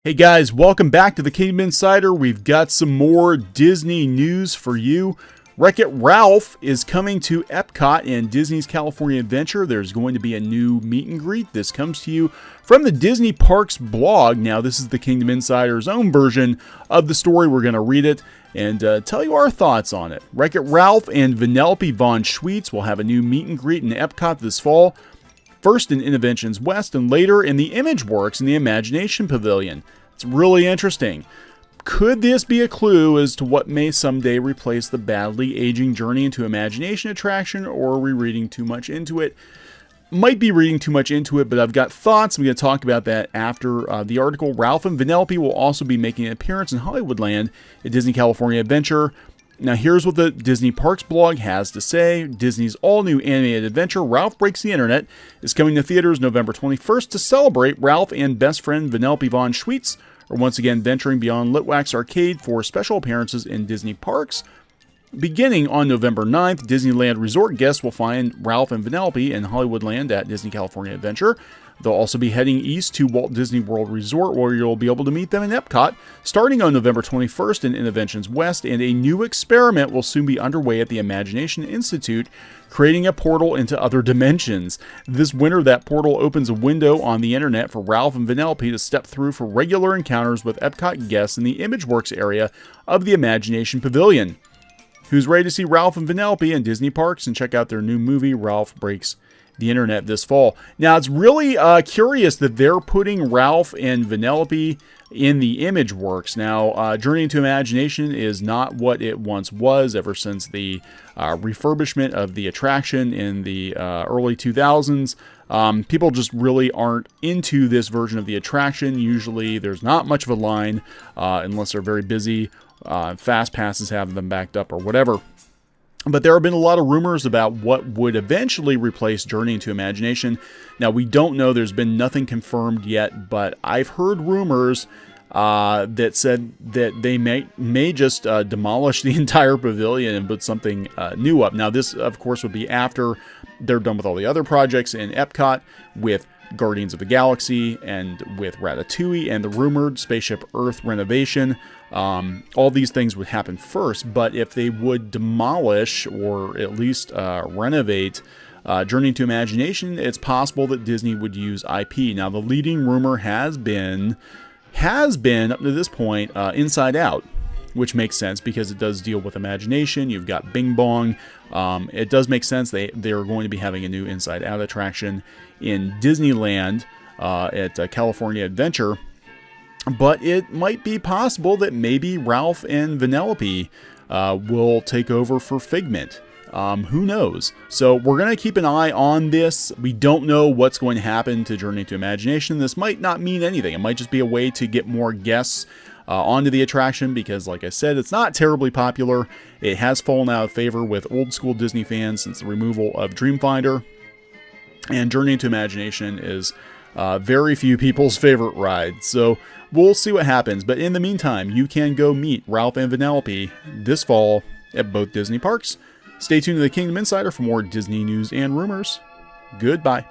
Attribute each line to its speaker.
Speaker 1: Hey guys, welcome back to the Kingdom Insider. We've got some more Disney news for you. Wreck-It Ralph is coming to Epcot and Disney's California Adventure. There's going to be a new meet and greet. This comes to you from the Disney Parks blog. Now, this is the Kingdom Insider's own version of the story. We're going to read it and tell you our thoughts on it. Wreck-It Ralph and Vanellope von Schweetz will have a new meet and greet in Epcot this fall. First in Innoventions West and later in the ImageWorks in the Imagination Pavilion. It's really interesting. Could this be a clue as to what may someday replace the badly aging Journey into Imagination attraction, or are we reading too much into it? Might be reading too much into it, but I've got thoughts. I'm going to talk about that after the article. Ralph and Vanellope will also be making an appearance in Hollywoodland at Disney California Adventure. Now here's what the Disney Parks blog has to say. Disney's all-new animated adventure, Ralph Breaks the Internet, is coming to theaters November 21st to celebrate Ralph and best friend Vanellope von Schweetz are once again venturing beyond Litwak's arcade for special appearances in Disney Parks. Beginning on November 9th, Disneyland Resort guests will find Ralph and Vanellope in Hollywoodland at Disney California Adventure. They'll also be heading east to Walt Disney World Resort, where you'll be able to meet them in Epcot, starting on November 21st in Innoventions West, and a new experiment will soon be underway at the Imagination Institute, creating a portal into other dimensions. This winter, that portal opens a window on the internet for Ralph and Vanellope to step through for regular encounters with Epcot guests in the ImageWorks area of the Imagination Pavilion. Who's ready to see Ralph and Vanellope in Disney Parks and check out their new movie, Ralph Breaks the Internet, this fall? Now, it's really curious that they're putting Ralph and Vanellope in the ImageWorks. Now, Journey into Imagination is not what it once was ever since the refurbishment of the attraction in the early 2000s. People just really aren't into this version of the attraction. Usually, there's not much of a line unless they're very busy. Fast passes have them backed up or whatever. But there have been a lot of rumors about what would eventually replace Journey into Imagination. Now, we don't know. There's been nothing confirmed yet, but I've heard rumors that said that they may just demolish the entire pavilion and put something new up. Now, this, of course, would be after they're done with all the other projects in Epcot, with Guardians of the Galaxy and with Ratatouille and the rumored Spaceship Earth renovation. All these things would happen first, but if they would demolish or at least renovate Journey to Imagination, it's possible that Disney would use IP. Now, the leading rumor has been up to this point Inside Out, which makes sense because it does deal with imagination. You've got Bing Bong. It does make sense. They're going to be having a new Inside Out attraction in Disneyland at California Adventure. But it might be possible that maybe Ralph and Vanellope will take over for Figment. Who knows? So we're going to keep an eye on this. We don't know what's going to happen to Journey to Imagination. This might not mean anything. It might just be a way to get more guests onto the attraction because, like I said, it's not terribly popular. It has fallen out of favor with old school Disney fans since the removal of Dreamfinder. And Journey to Imagination is very few people's favorite ride. So we'll see what happens. But in the meantime, you can go meet Ralph and Vanellope this fall at both Disney parks. Stay tuned to the Kingdom Insider for more Disney news and rumors. Goodbye.